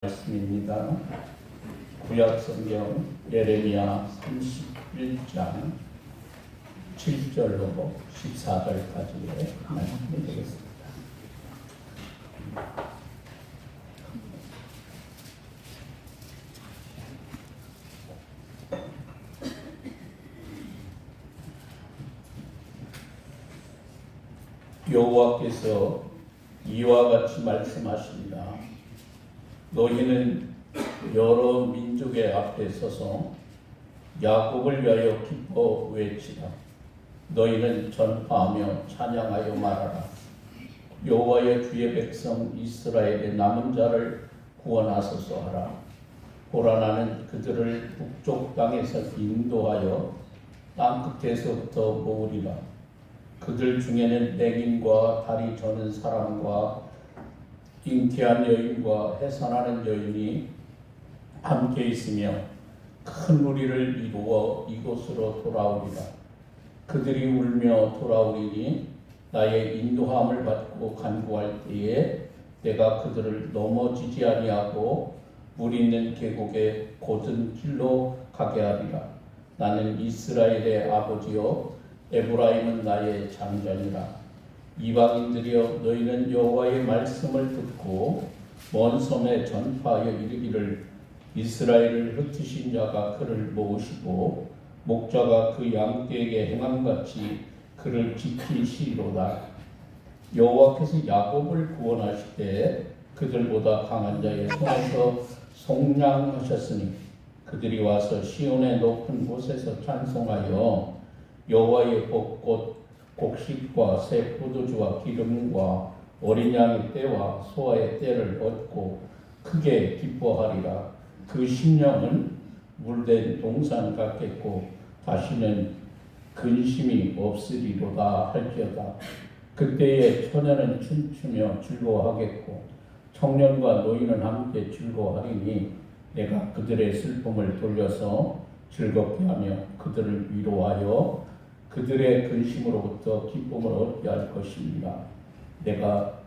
말씀입니다. 구약성경 예레미야 31장 7절로 14절까지의 말씀이 되겠습니다. 여호와께서 이와 같이 말씀하십니다. 너희는 여러 민족의 앞에 서서 야곱을 위하여 기뻐 외치라. 너희는 전파하며 찬양하여 말하라. 여호와의 주의 백성 이스라엘의 남은 자를 구원하소서 하라. 보라, 나는 그들을 북쪽 땅에서 인도하여 땅 끝에서부터 모으리라. 그들 중에는 맹인과 다리 저는 사람과 잉태한 여인과 해산하는 여인이 함께 있으며 큰 무리를 이루어 이곳으로 돌아오리라. 그들이 울며 돌아오리니 나의 인도함을 받고 간구할 때에 내가 그들을 넘어지지 아니하고 물 있는 계곡의 곧은 길로 가게 하리라. 나는 이스라엘의 아버지요 에브라임은 나의 장자니라. 이방인들이여, 너희는 여호와의 말씀을 듣고 먼 섬에 전파하여 이르기를, 이스라엘을 흩으신 자가 그를 모으시고 목자가 그 양떼에게 행함같이 그를 지키시리로다. 여호와께서 야곱을 구원하실 때 그들보다 강한 자의 손에서 속량하셨으니 그들이 와서 시온의 높은 곳에서 찬송하여 여호와의 벚꽃 곡식과 새 포도주와 기름과 어린 양의 때와 소아의 때를 얻고 크게 기뻐하리라. 그 심령은 물된 동산 같겠고 다시는 근심이 없으리로다 할지어다. 그때에 처녀는 춤추며 즐거워하겠고 청년과 노인은 함께 즐거워하리니 내가 그들의 슬픔을 돌려서 즐겁게 하며 그들을 위로하여 그들의 근심으로부터 기쁨을 얻게 할 것입니다. 내가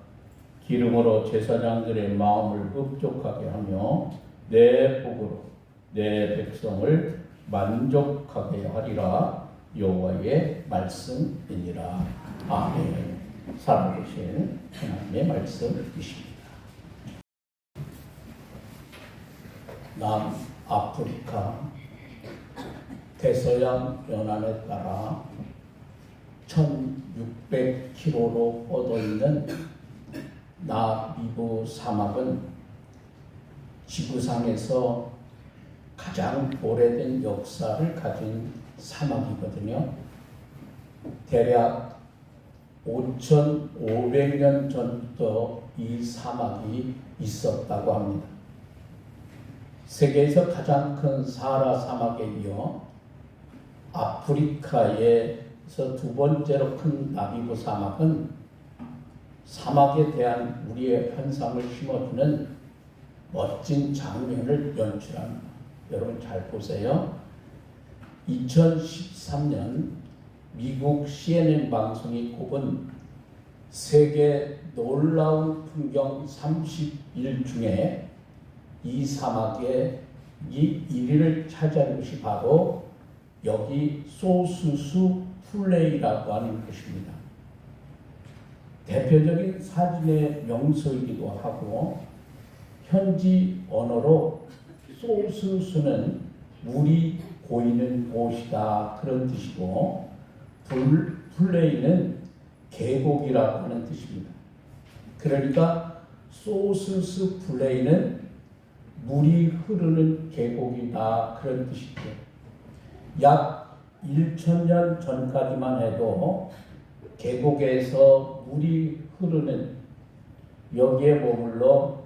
기름으로 제사장들의 마음을 흡족하게 하며 내 복으로 내 백성을 만족하게 하리라. 여호와의 말씀이니라. 아멘. 살아계신 하나님의 말씀이십니다. 남아프리카 대서양 연안에 따라 1600km로 뻗어있는 나미부 사막은 지구상에서 가장 오래된 역사를 가진 사막이거든요. 대략 5500년 전부터 이 사막이 있었다고 합니다. 세계에서 가장 큰 사하라 사막에 이어 아프리카에서 두 번째로 큰 나미부 사막은 사막에 대한 우리의 환상을 심어주는 멋진 장면을 연출합니다. 여러분 잘 보세요. 2013년 미국 CNN 방송이 꼽은 세계 놀라운 풍경 30일 중에 이 사막에 이 1위를 차지한 것이 바로 여기 소수수 플레이라고 하는 것입니다. 대표적인 사진의 명소이기도 하고 현지 언어로 소수수는 물이 고이는 곳이다 그런 뜻이고 플레이는 계곡이라고 하는 뜻입니다. 그러니까 소수수 플레이는 물이 흐르는 계곡이다 그런 뜻이죠. 약 1000년 전까지만 해도 계곡에서 물이 흐르는 여기에 머물러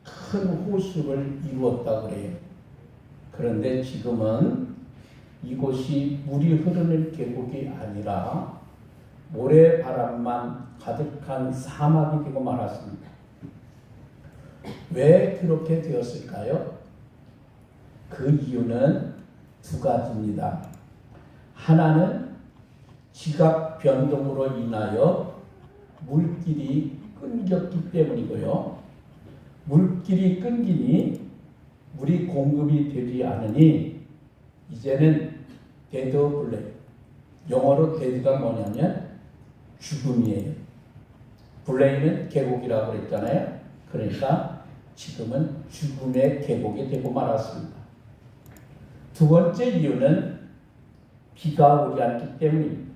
큰 호수를 이루었다 그래요. 그런데 지금은 이곳이 물이 흐르는 계곡이 아니라 모래바람만 가득한 사막이 되고 말았습니다. 왜 그렇게 되었을까요? 그 이유는 두 가지입니다. 하나는 지각 변동으로 인하여 물길이 끊겼기 때문이고요. 물길이 끊기니 물이 공급이 되지 않으니 이제는 데드 블랙, 영어로 데드가 뭐냐면 죽음이에요. 블레이는 계곡이라고 그랬잖아요. 그러니까 지금은 죽음의 계곡이 되고 말았습니다. 두 번째 이유는 비가 오지 않기 때문입니다.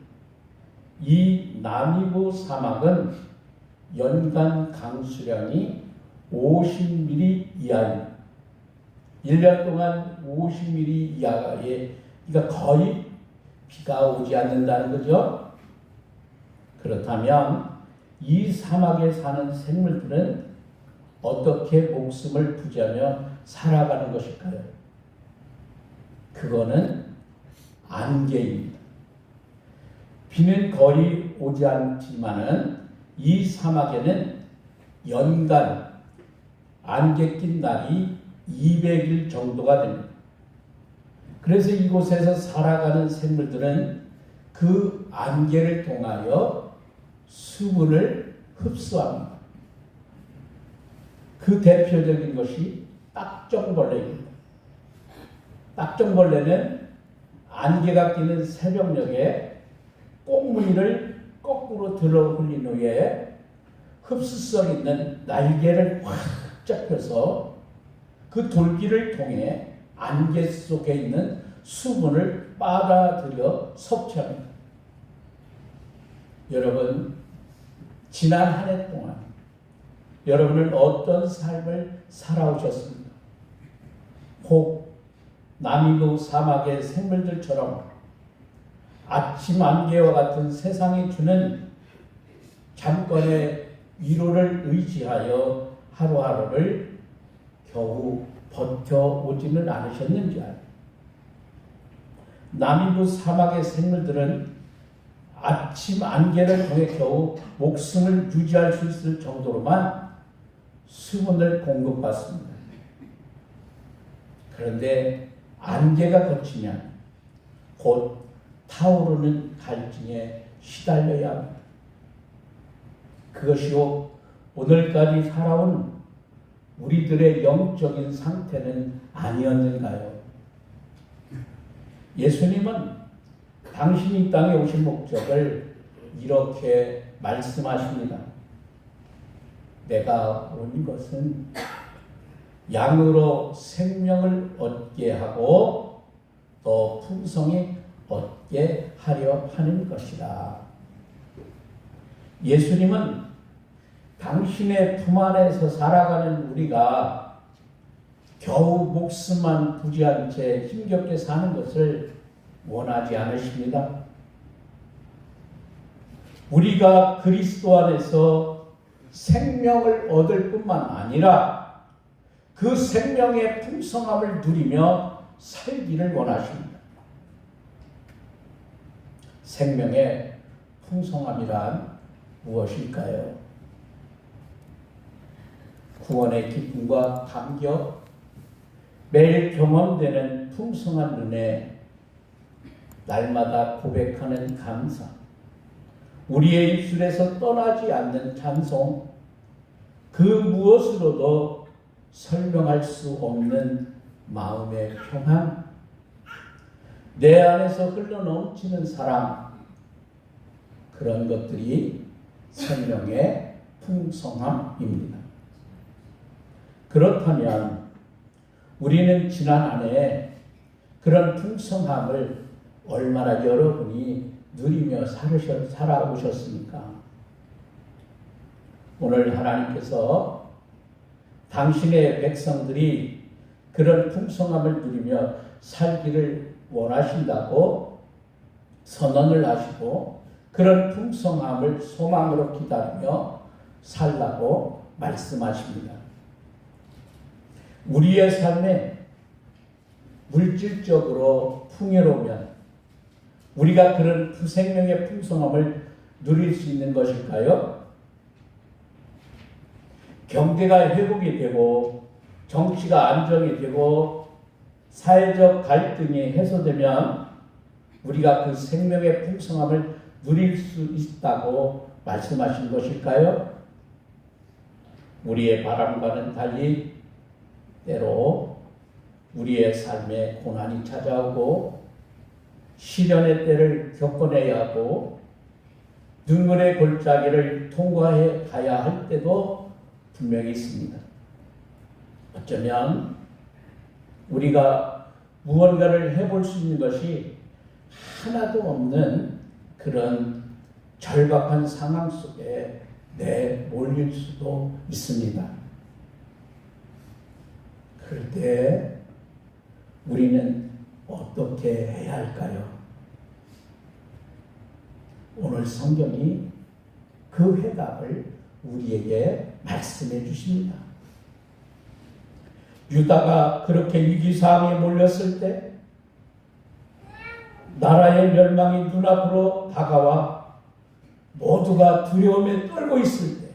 이 나미부 사막은 연간 강수량이 50mm 이하입니다. 1년 동안 50mm 이하에, 그러니까 거의 비가 오지 않는다는 거죠. 그렇다면 이 사막에 사는 생물들은 어떻게 목숨을 부지하며 살아가는 것일까요? 그거는 안개입니다. 비는 거의 오지 않지만은 이 사막에는 연간 안개 낀 날이 200일 정도가 됩니다. 그래서 이곳에서 살아가는 생물들은 그 안개를 통하여 수분을 흡수합니다. 그 대표적인 것이 딱정벌레입니다. 딱정벌레는 안개가 끼는 새벽녘에 꽁무니를 거꾸로 들어 올린 후에 흡수성 있는 날개를 활짝 펴서 그 돌기를 통해 안개 속에 있는 수분을 빨아들여 섭취합니다. 여러분, 지난 한 해 동안 여러분은 어떤 삶을 살아오셨습니까? 혹 나미부 사막의 생물들처럼 아침 안개와 같은 세상이 주는 잠깐의 위로를 의지하여 하루하루를 겨우 버텨오지는 않으셨는지 알아요. 나미부 사막의 생물들은 아침 안개를 통해 겨우 목숨을 유지할 수 있을 정도로만 수분을 공급받습니다. 그런데 안개가 걷히면 곧 타오르는 갈증에 시달려야 합니다. 그것이요, 오늘까지 살아온 우리들의 영적인 상태는 아니었는가요? 예수님은 당신이 이 땅에 오신 목적을 이렇게 말씀하십니다. 내가 온 것은 양으로 생명을 얻게 하고 더 풍성히 얻게 하려 하는 것이다. 예수님은 당신의 품 안에서 살아가는 우리가 겨우 목숨만 부지한 채 힘겹게 사는 것을 원하지 않으십니다. 우리가 그리스도 안에서 생명을 얻을 뿐만 아니라 그 생명의 풍성함을 누리며 살기를 원하십니다. 생명의 풍성함이란 무엇일까요? 구원의 기쁨과 감격, 매일 경험되는 풍성한 은혜, 날마다 고백하는 감사, 우리의 입술에서 떠나지 않는 찬송, 그 무엇으로도 설명할 수 없는 마음의 평안, 내 안에서 흘러넘치는 사랑, 그런 것들이 생명의 풍성함입니다. 그렇다면 우리는 지난 한 해 그런 풍성함을 얼마나 여러분이 누리며 살아오셨습니까? 오늘 하나님께서 당신의 백성들이 그런 풍성함을 누리며 살기를 원하신다고 선언을 하시고 그런 풍성함을 소망으로 기다리며 살라고 말씀하십니다. 우리의 삶에 물질적으로 풍요로우면 우리가 그런 생명의 풍성함을 누릴 수 있는 것일까요? 경제가 회복이 되고 정치가 안정이 되고 사회적 갈등이 해소되면 우리가 그 생명의 풍성함을 누릴 수 있다고 말씀하신 것일까요? 우리의 바람과는 달리 때로 우리의 삶에 고난이 찾아오고 시련의 때를 겪어내야 하고 눈물의 골짜기를 통과해 가야 할 때도 분명히 있습니다. 어쩌면 우리가 무언가를 해볼 수 있는 것이 하나도 없는 그런 절박한 상황 속에 내몰릴 수도 있습니다. 그럴 때 우리는 어떻게 해야 할까요? 오늘 성경이 그 해답을 우리에게 말씀해 주십니다. 유다가 그렇게 위기상황에 몰렸을 때 나라의 멸망이 눈앞으로 다가와 모두가 두려움에 떨고 있을 때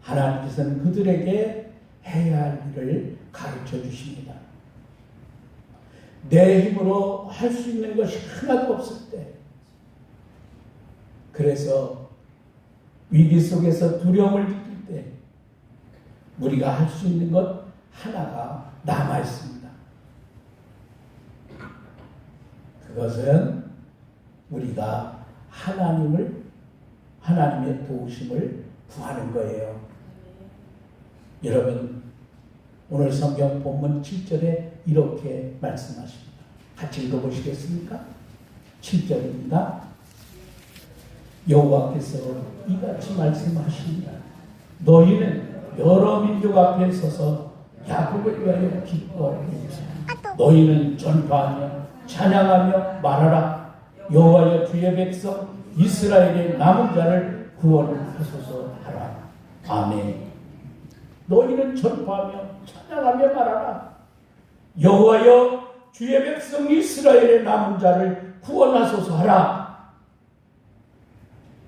하나님께서는 그들에게 해야 할 일을 가르쳐 주십니다. 내 힘으로 할 수 있는 것이 하나도 없을 때, 그래서 위기 속에서 두려움을 느낄 때 우리가 할 수 있는 것 하나가 남아 있습니다. 그것은 우리가 하나님의 도우심을 구하는 거예요. 여러분, 오늘 성경 본문 7절에 이렇게 말씀하십니다. 같이 읽어보시겠습니까? 7절입니다. 여호와께서 이같이 말씀하십니다. 너희는 여러 민족 앞에 서서 야곱을 위하여 기뻐하리라. 너희는 전파하며 찬양하며 말하라. 여호와여 주의 백성 이스라엘의 남은 자를 구원하소서 하라. 아멘. 너희는 전파하며 찬양하며 말하라. 여호와여 주의 백성 이스라엘의 남은 자를 구원하소서 하라.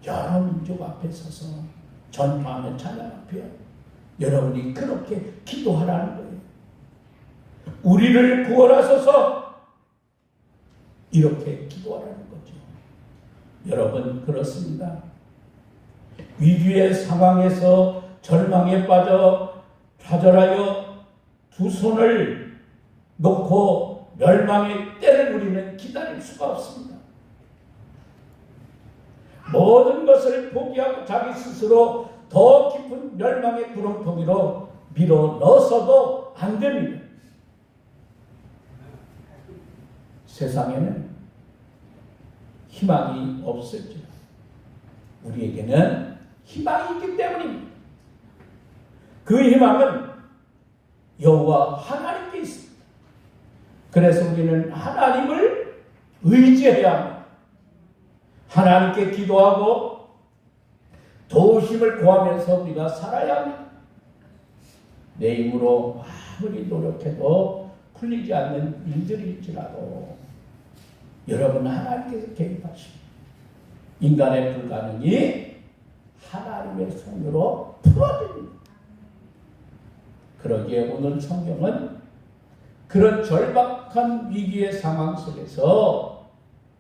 여러 민족 앞에 서서 전파하며 찬양하며 여러분이 그렇게 기도하라는 거예요. 우리를 구원하소서, 이렇게 기도하라는 거죠. 여러분, 그렇습니다. 위기의 상황에서 절망에 빠져 좌절하여 두 손을 놓고 멸망의 때를 우리는 기다릴 수가 없습니다. 모든 것을 포기하고 자기 스스로 더 깊은 멸망의 구렁텅이로 밀어 넣어서도 안 됩니다. 세상에는 희망이 없을지라 우리에게는 희망이 있기 때문입니다. 그 희망은 여호와 하나님께 있습니다. 그래서 우리는 하나님을 의지해야 합니다. 하나님께 기도하고 도우심을 구하면서 우리가 살아야 합니다. 내 힘으로 아무리 노력해도 풀리지 않는 일들일지라도 여러분, 하나님께서 개입하십니다. 인간의 불가능이 하나님의 손으로 풀어집니다. 그러기에 오늘 성경은 그런 절박한 위기의 상황 속에서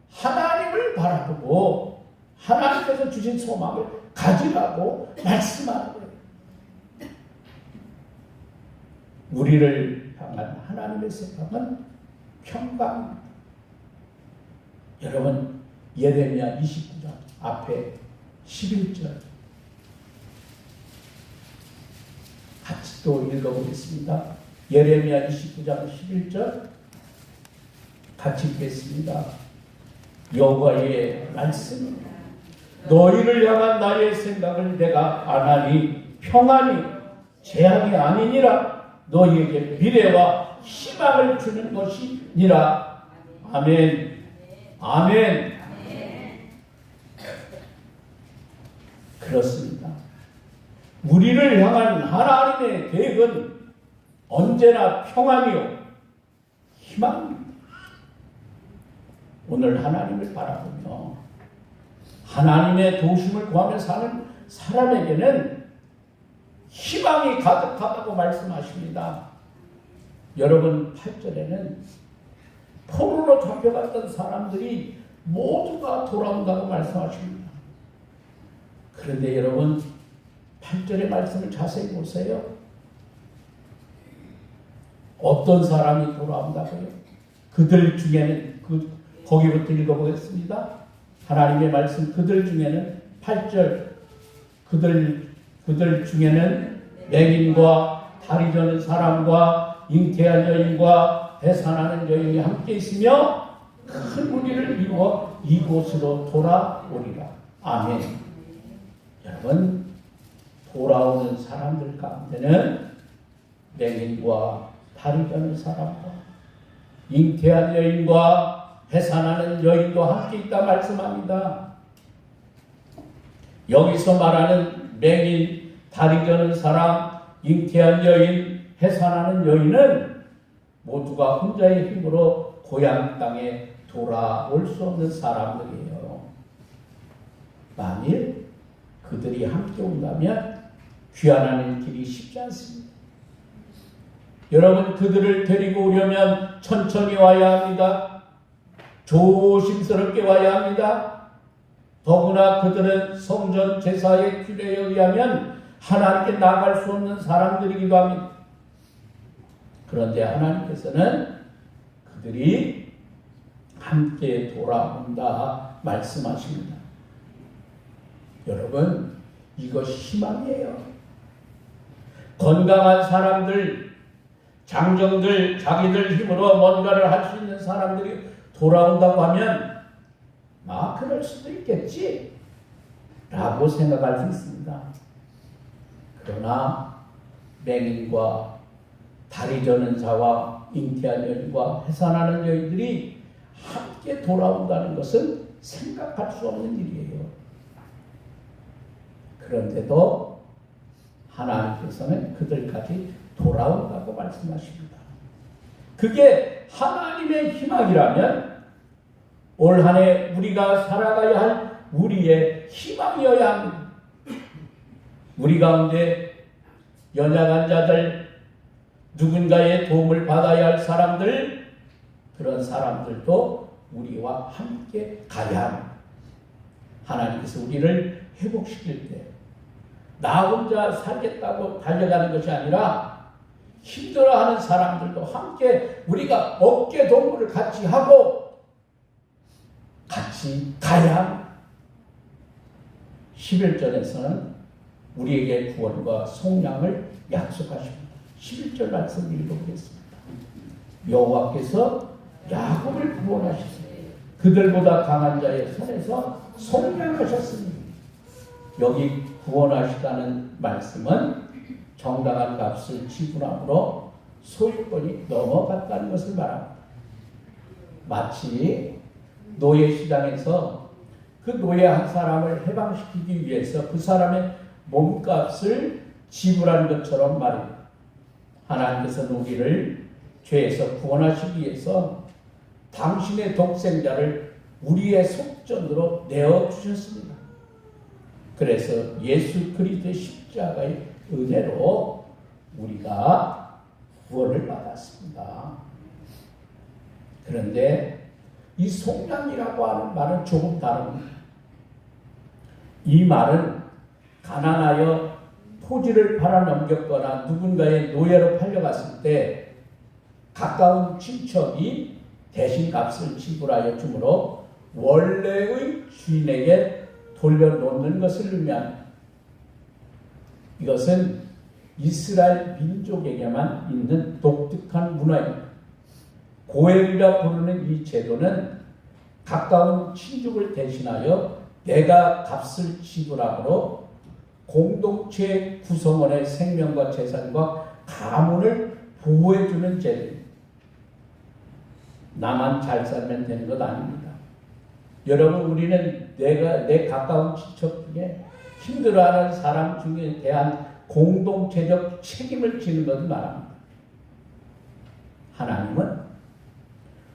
하나님을 바라보고 하나님께서 주신 소망을 가지라고 말씀하는 거예요. 우리를 향한 하나님의 생각은 평강입니다. 여러분, 예레미야 29장 앞에 11절 같이 또 읽어보겠습니다. 예레미야 29장 11절 같이 읽겠습니다. 여호와의 말씀입니다. 너희를 향한 나의 생각을 내가 안하니 평안이 재앙이 아니니라. 너희에게 미래와 희망을 주는 것이니라. 아멘. 아멘. 그렇습니다. 우리를 향한 하나님의 계획은 언제나 평안이요 희망입니다. 오늘 하나님을 바라보며 하나님의 도우심을 구하며 사는 사람에게는 희망이 가득하다고 말씀하십니다. 여러분, 8절에는 포로로 잡혀갔던 사람들이 모두가 돌아온다고 말씀하십니다. 그런데 여러분, 8절의 말씀을 자세히 보세요. 어떤 사람이 돌아온다고요? 그들 중에는 거기부터 읽어보겠습니다. 하나님의 말씀 그들 중에는 8절 그들 중에는 맹인과 다리 저는 사람과 잉태한 여인과 해산하는 여인이 함께 있으며 큰 무리를 이루어 이곳으로 돌아오리라. 아멘. 여러분, 돌아오는 사람들 가운데는 맹인과 다리 저는 사람과 잉태한 여인과 해산하는 여인도 함께 있다 말씀합니다. 여기서 말하는 맹인, 다리 저는 사람, 잉태한 여인, 해산하는 여인은 모두가 혼자의 힘으로 고향 땅에 돌아올 수 없는 사람들이에요. 만일 그들이 함께 온다면 귀환하는 길이 쉽지 않습니다. 여러분, 그들을 데리고 오려면 천천히 와야 합니다. 조심스럽게 와야 합니다. 더구나 그들은 성전 제사의 규례에 의하면 하나님께 나갈 수 없는 사람들이기도 합니다. 그런데 하나님께서는 그들이 함께 돌아온다 말씀하십니다. 여러분, 이것이 희망이에요. 건강한 사람들, 장정들, 자기들 힘으로 뭔가를 할 수 있는 사람들이 돌아온다고 하면 그럴 수도 있겠지 라고 생각할 수 있습니다. 그러나 맹인과 다리 저는 자와 잉태한 여인과 해산하는 여인들이 함께 돌아온다는 것은 생각할 수 없는 일이에요. 그런데도 하나님께서는 그들까지 돌아온다고 말씀하십니다. 그게 하나님의 희망이라면 올 한 해 우리가 살아가야 할 우리의 희망이어야 합니다. 우리 가운데 연약한 자들, 누군가의 도움을 받아야 할 사람들, 그런 사람들도 우리와 함께 가야 합니다. 하나님께서 우리를 회복시킬 때 나 혼자 살겠다고 달려가는 것이 아니라 힘들어하는 사람들도 함께 우리가 어깨 동무를 같이 하고 같이 가야 합니다. 11절에서는 우리에게 구원과 속량을 약속하십니다. 11절 말씀 읽어보겠습니다. 여호와께서 야곱을 구원하셨으니 그들보다 강한 자의 손에서 속량하셨으니, 여기 구원하시다는 말씀은 정당한 값을 지불함으로 소유권이 넘어갔다는 것을 말합니다. 마치 노예시장에서 그 노예 한 사람을 해방시키기 위해서 그 사람의 몸값을 지불한 것처럼 말입니다. 하나님께서 우리를 죄에서 구원하시기 위해서 당신의 독생자를 우리의 속전으로 내어주셨습니다. 그래서 예수 그리스도의 십자가의 은혜로 우리가 구원을 받았습니다. 그런데 이 속량이라고 하는 말은 조금 다릅니다. 이 말은 가난하여 토지를 팔아넘겼거나 누군가의 노예로 팔려갔을 때 가까운 친척이 대신 값을 지불하여 주므로 원래의 주인에게 돌려놓는 것을 의미합니다. 이것은 이스라엘 민족에게만 있는 독특한 문화입니다. 고엘이라 부르는 이 제도는 가까운 친족을 대신하여 내가 값을 지불함으로 공동체 구성원의 생명과 재산과 가문을 보호해주는 제도입니다. 나만 잘 살면 되는 것 아닙니다. 여러분, 우리는 내 가까운 친척 중에 힘들어하는 사람 중에 대한 공동체적 책임을 지는 것을 말합니다. 하나님은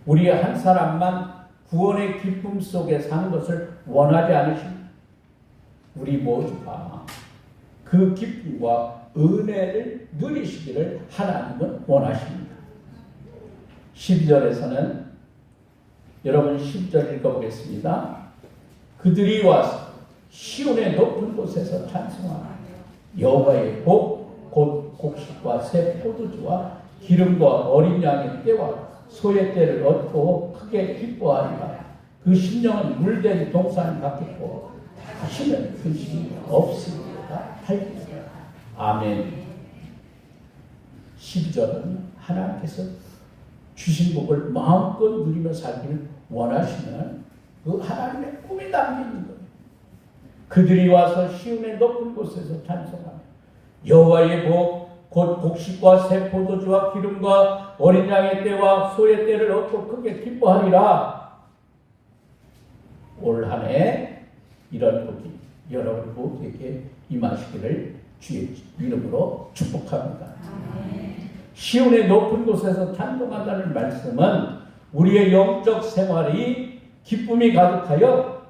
우리 한 사람만 구원의 기쁨 속에 사는 것을 원하지 않으십니다. 우리 모두가 그 기쁨과 은혜를 누리시기를 하나님은 원하십니다. 12절에서는 여러분 10절 읽어보겠습니다. 그들이 와서 시온의 높은 곳에서 찬송하라. 여호와의 복, 곧 곡식과 새 포도주와 기름과 어린 양의 떼와 소의 떼를 얻고 크게 기뻐하리라. 그 심령은 물된 동산 같겠고 다시는 근심이 없으리라 하리라. 아멘. 12절은 하나님께서 주신 복을 마음껏 누리며 살기를 원하시는 그 하나님의 꿈이 담겨있는 거예요. 그들이 와서 시온의 높은 곳에서 찬송하며 여호와의 복 곧 곡식과 새 포도주와 기름과 어린 양의 떼와 소의 떼를 얻고 크게 기뻐하리라. 올 한 해 이런 복이 여러분 모두에게 임하시기를 주의 이름으로 축복합니다. 시온의 높은 곳에서 찬송한다는 말씀은 우리의 영적 생활이 기쁨이 가득하여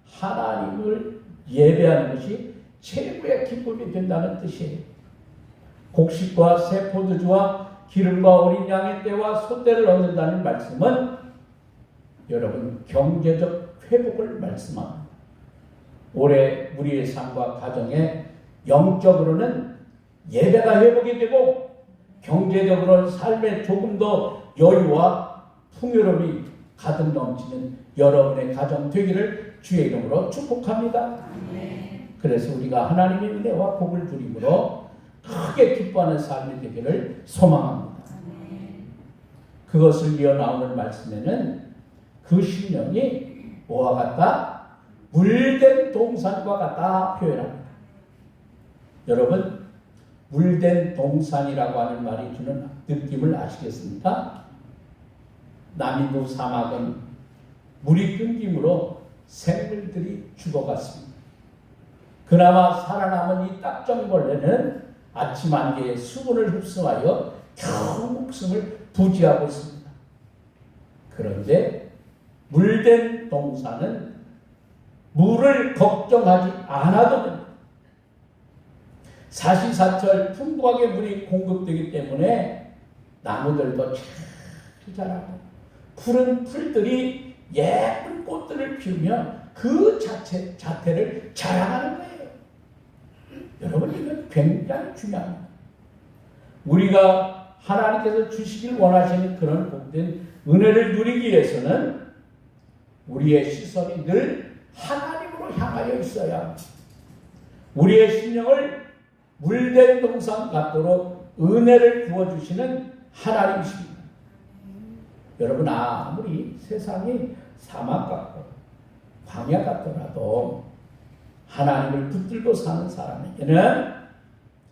하나님을 예배하는 것이 최고의 기쁨이 된다는 뜻이에요. 곡식과 새 포도주와 기름과 어린 양의 떼와 소떼를 얻는다는 말씀은 여러분 경제적 회복을 말씀합니다. 올해 우리의 삶과 가정에 영적으로는 예배가 회복이 되고 경제적으로는 삶에 조금 더 여유와 풍요로움이 가득 넘치는 여러분의 가정 되기를 주의 이름으로 축복합니다. 그래서 우리가 하나님의 은혜와 복을 누림으로 크게 기뻐하는 삶이 되기를 소망합니다. 그것을 이어 나오는 말씀에는 그 심령이 뭐와 같다? 물된 동산과 같다 표현합니다. 여러분 물된 동산이라고 하는 말이 주는 느낌을 아시겠습니까? 나미부 사막은 물이 끊김으로 생물들이 죽어갔습니다. 그나마 살아남은 이 딱정벌레는 아침 안개의 수분을 흡수하여 겨우 목숨을 부지하고 있습니다. 그런데 물된 동산은 물을 걱정하지 않아도 됩니다. 사시사철 풍부하게 물이 공급되기 때문에 나무들도 잘 자라고 푸른 풀들이 예쁜 꽃들을 피우며 그 자태를 자랑하는 거예요. 여러분 이건 굉장히 중요합니다. 우리가 하나님께서 주시길 원하시는 그런 복된 은혜를 누리기 위해서는 우리의 시선이 늘 하나님으로 향하여 있어야 합니다. 우리의 심령을 물된 동산 같도록 은혜를 부어주시는 하나님이십니다. 여러분 아무리 세상이 사막 같고 광야 같더라도 하나님을 붙들고 사는 사람에게는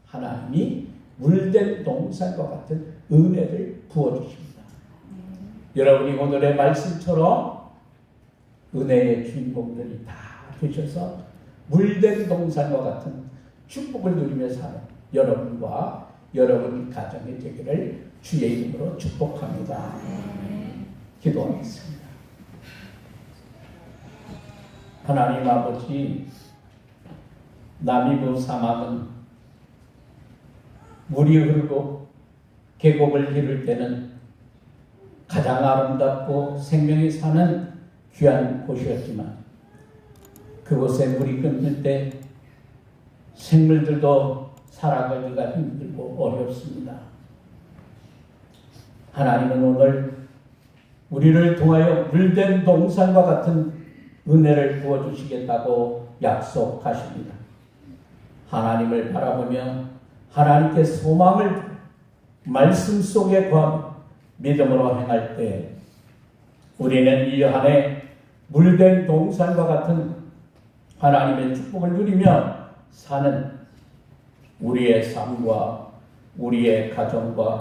하나님이 물된 동산과 같은 은혜를 부어주십니다. 여러분이 오늘의 말씀처럼 은혜의 주인공들이 다 되셔서 물된 동산과 같은 축복을 누리며 사는 여러분과 여러분 가정의 되기를 주의 이름으로 축복합니다. 기도하겠습니다. 하나님 아버지, 나미부 사막은 물이 흐르고 계곡을 이룰 때는 가장 아름답고 생명이 사는 귀한 곳이었지만 그곳에 물이 끊길 때 생물들도 살아가기가 힘들고 어렵습니다. 하나님은 오늘 우리를 통하여 물된 동산과 같은 은혜를 부어주시겠다고 약속하십니다. 하나님을 바라보며 하나님께 소망을 말씀 속에 구하며 믿음으로 행할 때 우리는 이 한 해 물된 동산과 같은 하나님의 축복을 누리며 사는 우리의 삶과 우리의 가정과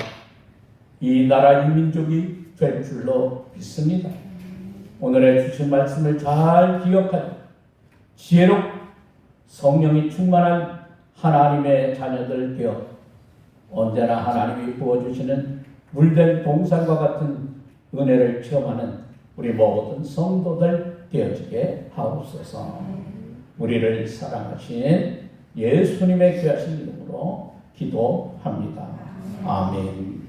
이 나라 이 민족이 될 줄로 믿습니다. 오늘의 주신 말씀을 잘 기억하여 지혜롭 성령이 충만한 하나님의 자녀들 되어 언제나 하나님이 부어주시는 물된 동산과 같은 은혜를 체험하는 우리 모든 성도들 되어지게 하옵소서. 우리를 사랑하신 예수님의 귀하신 이름으로 기도합니다. 아멘.